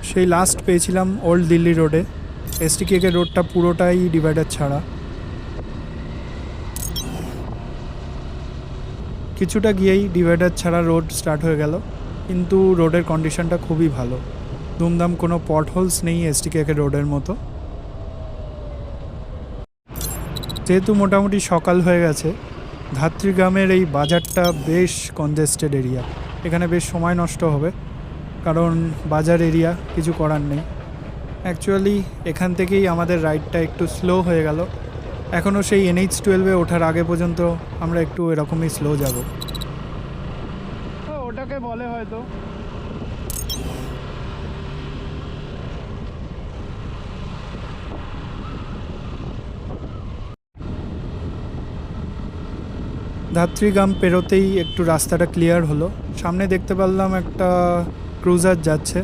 সেই লাস্ট পেয়েছিলাম ওল্ড দিল্লি রোডে। এসটিকেকে রোডটা পুরোটাই ডিভাইডার ছাড়া। কিছুটা গিয়েই ডিভাইডার ছাড়া রোড স্টার্ট হয়ে গেল, কিন্তু রোডের কন্ডিশনটা খুবই ভালো। দুমদাম কোনো পটহোলস নেই এসটিকেকে রোডের মতো। যেহেতু মোটামুটি সকাল হয়ে গেছে, ধাত্রী গ্রামের এই বাজারটা বেশ কনজেস্টেড এরিয়া। এখানে বেশ সময় নষ্ট হবে, কারণ বাজার এরিয়া, কিছু করার নেই। অ্যাকচুয়ালি এখান থেকেই আমাদের রাইডটা একটু স্লো হয়ে গেল। এখনও সেই NH-12 ওঠার আগে পর্যন্ত আমরা একটু এরকমই স্লো যাব। ওটাকে বলে হয়তো। ধাত্রীগ্রাম পেরোতেই একটু রাস্তাটা ক্লিয়ার হলো। সামনে দেখতে পারলাম একটা ক্রুজার যাচ্ছে।